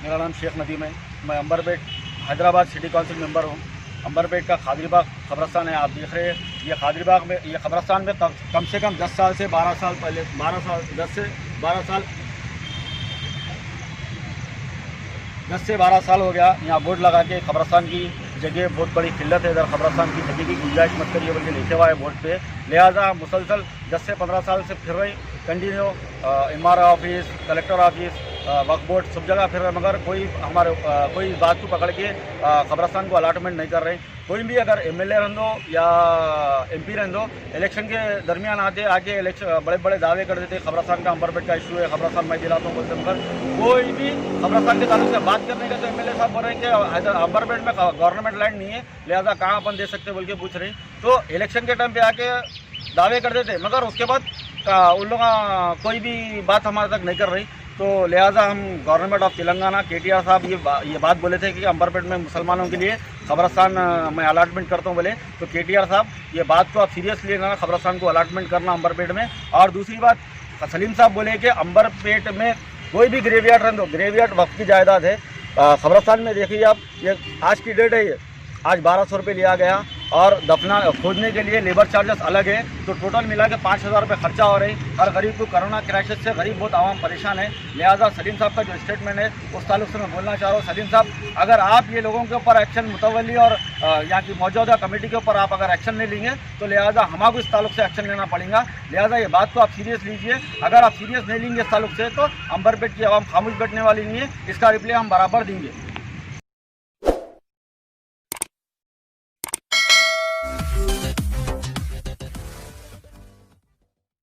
मेरा नाम शेख नदीम है। मैं Amberpet Hyderabad city council member हूँ। अंबरपेट का खादरीबाग कब्रस्तान है, आप देख रहे हैं। ये खादरीबाग में, ये कब्रस्तान में कम से कम 10 साल से 12 साल पहले, 12 साल 10 से 12 साल 10 से 12 साल हो गया यहाँ बोर्ड लगा के कब्रस्तान की जगह बहुत बड़ी किल्लत है, इधर कब्रस्तान की जगह की गुंजाइश मत करिए बल्कि लिखे हुआ है बोर्ड पे। लिहाजा मुसलसल 10 से 15 साल से फिर रही continue MR office, collector office, Waqf board सब जगह फिर रहे, मगर कोई हमारे कोई बात को पकड़ के कब्रस्तान को अलाटमेंट नहीं कर रहे। कोई भी अगर MLA रहन दो या MP रहन दो, इलेक्शन के दरमियान आके इलेक्शन बड़े बड़े दावे कर देते, कब्रस्तान का अंबरपेट का इशू है, कब्रस्तान मैं दिलाता हूँ बोलते, मगर कोई भी कब्रस्तान के ताल्लुक से बात करने का तो MLA साहब बोल रहे हैं कि अंबरपेट में गवर्नमेंट लैंड नहीं है, लिहाजा कहाँ अपन दे सकते बोल के पूछ रहे। तो इलेक्शन के टाइम पे आके दावे कर देते, मगर उसके बाद उन लोग कोई भी बात हमारे तक नहीं कर रही। तो लिहाजा हम गवर्नमेंट ऑफ तेलंगाना KTR साहब ये बात बोले थे कि अंबरपेट में मुसलमानों के लिए कब्रस्तान मैं अलाटमेंट करता हूँ बोले। तो KTR साहब ये बात को आप सीरियस लेना, कब्रस्तान को अलाटमेंट करना अंबरपेट में। और दूसरी बात, सलीम साहब बोले कि अंबरपेट में कोई भी ग्रेवयार्ड रह दो, ग्रेवयार्ड वक्त की जायदाद है। कब्रस्तान में देखिए आप, ये आज की डेट है, ये आज 1200 रुपये लिया गया और दफना खोदने के लिए लेबर चार्जेस अलग है। तो टोटल मिला के 5000 रुपये खर्चा हो रही। हर गरीब को कोरोना क्राइसिस से गरीब बहुत आवाम परेशान है। लिहाजा सलीम साहब का जो स्टेटमेंट है उस ताल्लुक से मैं बोलना चाह रहा हूँ, सलीम साहब अगर आप ये लोगों के ऊपर एक्शन मुतवली और यहाँ की मौजूदा कमेटी के ऊपर आप अगर एक्शन नहीं लेंगे तो लिहाजा हमको इस ताल्लुक से एक्शन लेना पड़ेगा। लिहाजा ये बात को आप सीरियस लीजिए। अगर आप सीरियस नहीं लेंगे इस ताल्लुक से तो अंबरपेट की आवाम खामोश बैठने वाली नहीं है, इसका रिप्लाई हम बराबर देंगे।